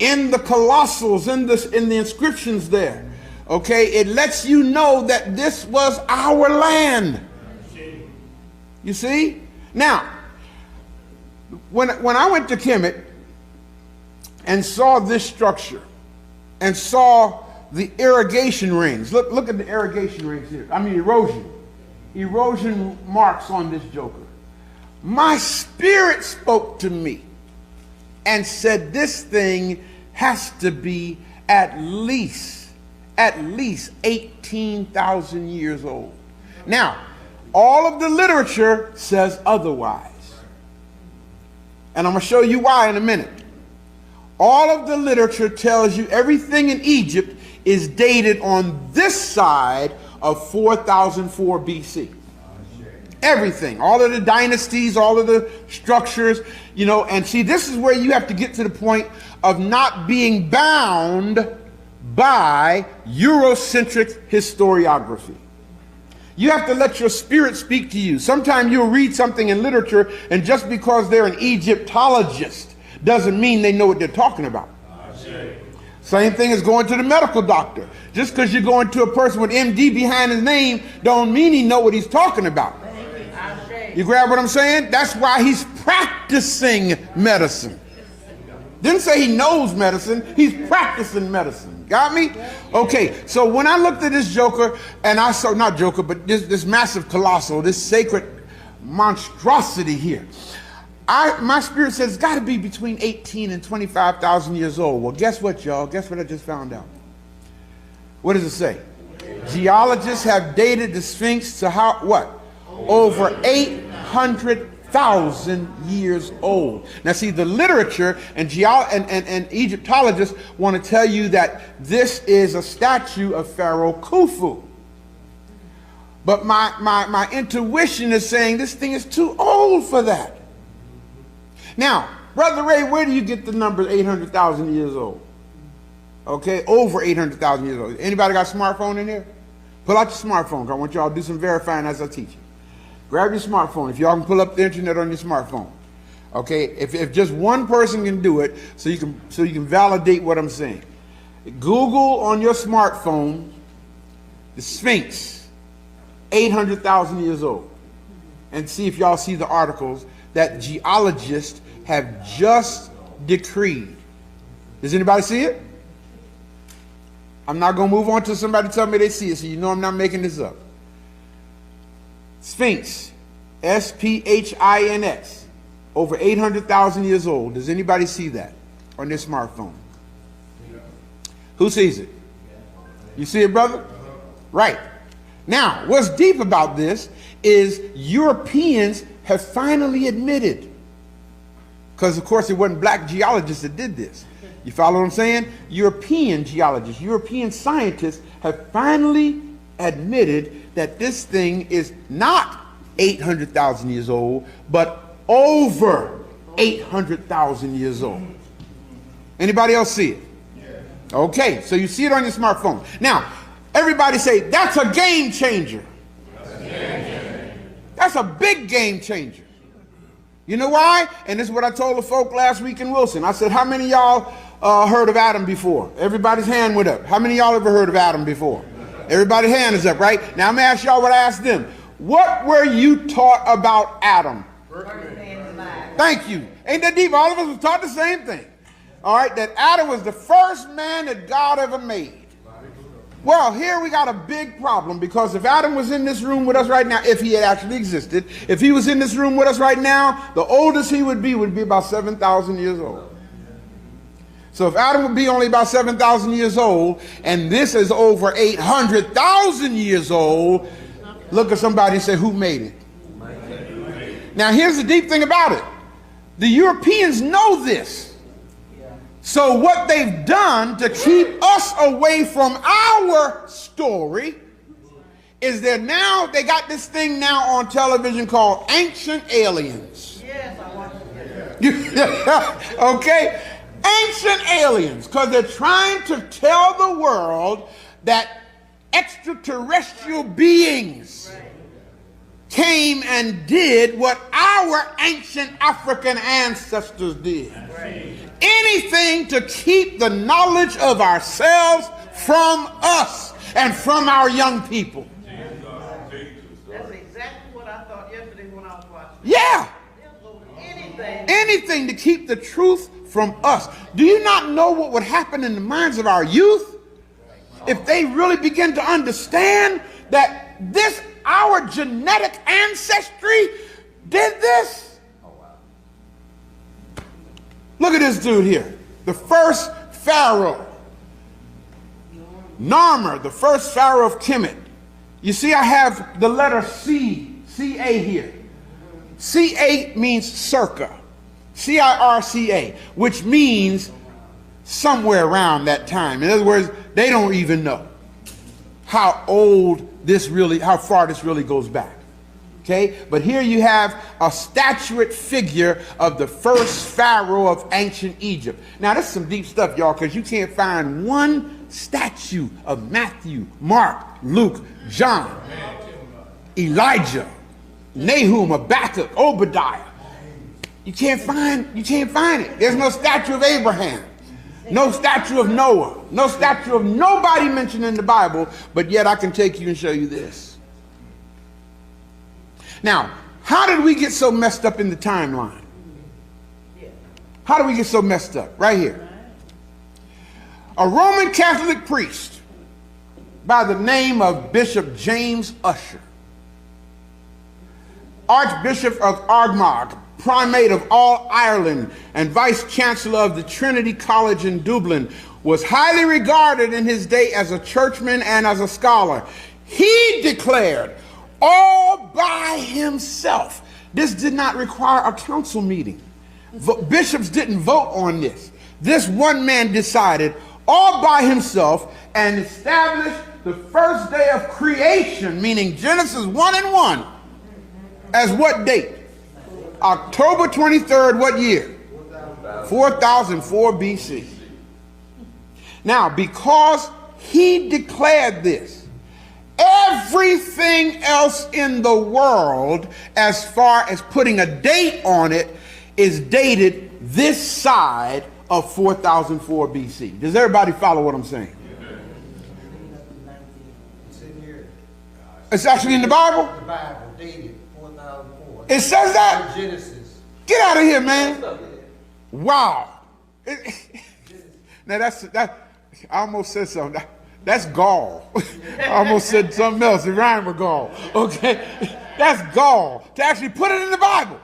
in the colossals, in the inscriptions there. Okay, it lets you know that this was our land. You see? Now, when I went to Kemet and saw this structure and saw the irrigation rings, look at the irrigation rings here. I mean erosion marks on this joker. My spirit spoke to me and said this thing has to be at least 18,000 years old. Now, all of the literature says otherwise. And I'm going to show you why in a minute. All of the literature tells you everything in Egypt is dated on this side of 4004 BC. Everything, all of the dynasties, all of the structures, you know, and see, this is where you have to get to the point of not being bound by Eurocentric historiography. You have to let your spirit speak to you. Sometimes you'll read something in literature, and just because they're an Egyptologist doesn't mean they know what they're talking about. Same thing as going to the medical doctor. Just because you're going to a person with MD behind his name don't mean he know what he's talking about. You grab what I'm saying? That's why he's practicing medicine. Didn't say he knows medicine, he's practicing medicine. Got me? Okay, so when I looked at this joker, and I saw, not joker, but this massive colossal, this sacred monstrosity here, my spirit says it's got to be between 18 and 25,000 years old. Well, guess what, y'all? Guess what I just found out? What does it say? Geologists have dated the Sphinx to what? Over 800,000 years old. Now see, the literature and Egyptologists want to tell you that this is a statue of Pharaoh Khufu. But my intuition is saying this thing is too old for that. Now, Brother Ray, where do you get the number 800,000 years old? Okay, over 800,000 years old. Anybody got a smartphone in here? Pull out your smartphone. I want y'all to do some verifying as I teach you. Grab your smartphone. If y'all can pull up the internet on your smartphone. Okay, if just one person can do it, so you can validate what I'm saying. Google on your smartphone the Sphinx, 800,000 years old, and see if y'all see the articles that geologists have just decreed. Does anybody see it? I'm not going to move on till somebody tell me they see it, so you know I'm not making this up. Sphinx, S-P-H-I-N-X, over 800,000 years old. Does anybody see that on their smartphone? Who sees it? You see it, brother? Right. Now, what's deep about this is Europeans have finally admitted, because of course it wasn't black geologists that did this. You follow what I'm saying? European geologists, European scientists have finally admitted that this thing is not 800,000 years old, but over 800,000 years old. Anybody else see it? Okay, so you see it on your smartphone. Now, everybody say, that's a game changer. That's a big game changer. You know why? And this is what I told the folk last week in Wilson. I said, how many of y'all heard of Adam before? Everybody's hand went up. How many of y'all ever heard of Adam before? Everybody's hand is up, right? Now I'm going to ask y'all what I asked them. What were you taught about Adam? Thank you. Ain't that deep? All of us were taught the same thing. All right, that Adam was the first man that God ever made. Well, here we got a big problem, because if Adam was in this room with us right now, if he had actually existed, if he was in this room with us right now, the oldest he would be about 7,000 years old. So if Adam would be only about 7,000 years old, and this is over 800,000 years old, look at somebody and say, who made it? Now here's the deep thing about it. The Europeans know this. So what they've done to keep us away from our story is they got this thing now on television called Ancient Aliens. Yes, I watched it. Okay? Ancient Aliens, because they're trying to tell the world that extraterrestrial beings came and did what our ancient African ancestors did. anything to keep the knowledge of ourselves from us and from our young people. That's exactly what I thought yesterday when I was watching. Yeah. Anything to keep the truth from us. Do you not know what would happen in the minds of our youth if they really begin to understand that this, our genetic ancestry, did this? Look at this dude here. The first pharaoh. Narmer, the first pharaoh of Kemet. You see, I have the letter C, C-A here. C-A means circa. C-I-R-C-A, which means somewhere around that time. In other words, they don't even know how old this really, how far this really goes back. Okay, but here you have a statuette figure of the first pharaoh of ancient Egypt. Now, this is some deep stuff, y'all, because you can't find one statue of Matthew, Mark, Luke, John, Elijah, Nahum, Habakkuk, Obadiah. You can't find it. There's no statue of Abraham, no statue of Noah, no statue of nobody mentioned in the Bible, but yet I can take you and show you this. Now, how did we get so messed up in the timeline? How did we get so messed up? Right here. A Roman Catholic priest by the name of Bishop James Usher, Archbishop of Armagh, Primate of all Ireland, and Vice Chancellor of the Trinity College in Dublin, was highly regarded in his day as a churchman and as a scholar. He declared all by himself. This did not require a council meeting. Bishops didn't vote on this. This one man decided all by himself and established the first day of creation, meaning Genesis 1 and 1, as what date? October 23rd, what year? 4004 BC. Now, because he declared this, everything else in the world, as far as putting a date on it, is dated this side of 4004 BC. Does everybody follow what I'm saying? It's actually in the Bible? The Bible, dated 4004. It says that? Genesis. Get out of here, man. Wow. Now I almost said something. That's gall. I almost said something else. It rhymed with gall. Okay? That's gall. To actually put it in the Bible.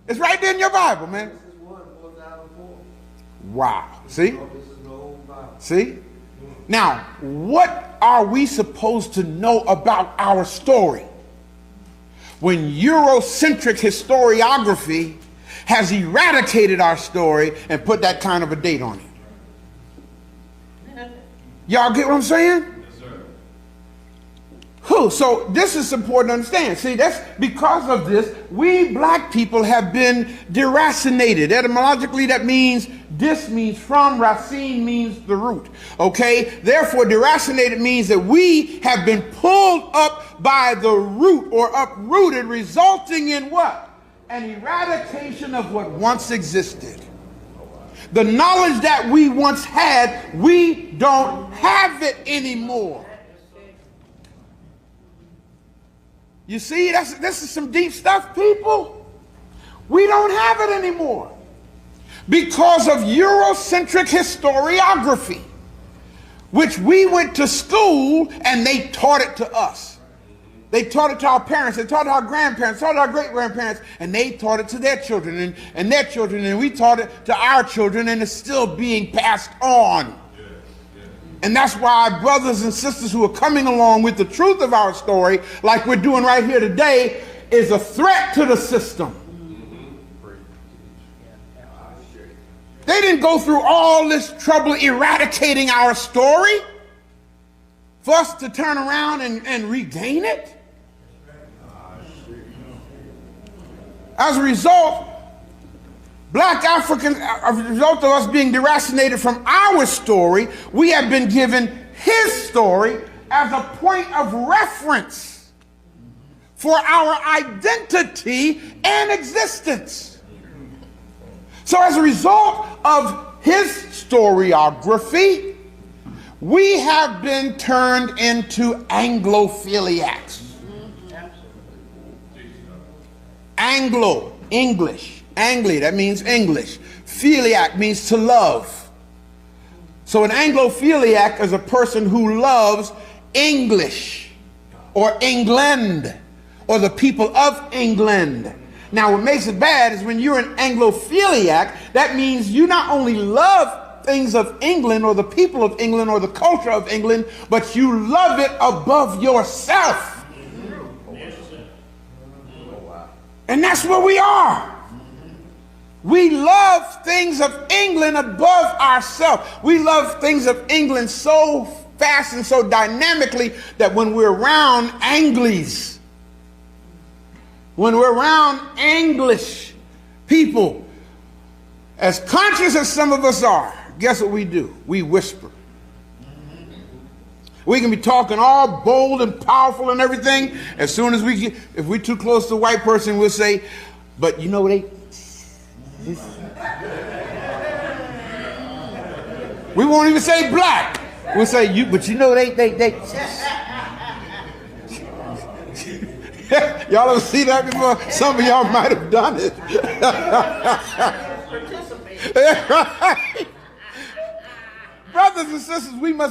It's right there in your Bible, man. Wow. See? See? Now, what are we supposed to know about our story when Eurocentric historiography has eradicated our story and put that kind of a date on it? Y'all get what I'm saying? Yes, sir. So this is important to understand. See, that's because of this, we black people have been deracinated. Etymologically, that means, dis means from, racine means the root. Okay? Therefore, deracinated means that we have been pulled up by the root or uprooted, resulting in what? An eradication of what once existed. The knowledge that we once had, we don't have it anymore. You see, this is some deep stuff, people. We don't have it anymore because of Eurocentric historiography, which we went to school and they taught it to us. They taught it to our parents, they taught it to our grandparents, taught it to our great-grandparents, and they taught it to their children and their children, and we taught it to our children, and it's still being passed on. And that's why our brothers and sisters who are coming along with the truth of our story, like we're doing right here today, is a threat to the system. They didn't go through all this trouble eradicating our story for us to turn around and regain it. As a result, black Africans, as a result of us being deracinated from our story, we have been given his story as a point of reference for our identity and existence. So as a result of his historiography, we have been turned into Anglophiliacs. Anglo, English. Angli, that means English. Philiac means to love. So an Anglophiliac is a person who loves English or England or the people of England. Now what makes it bad is when you're an Anglophiliac, that means you not only love things of England or the people of England or the culture of England, but you love it above yourself. And that's where we are. We love things of England above ourselves. We love things of England so fast and so dynamically that when we're around Angles, when we're around English people, as conscious as some of us are, guess what we do? We whisper. We can be talking all bold and powerful and everything. As soon as we get, if we're too close to a white person, we'll say, but you know they. We won't even say black. We'll say you, but you know they. Y'all ever see that before? Some of y'all might have done it. Brothers and sisters, we must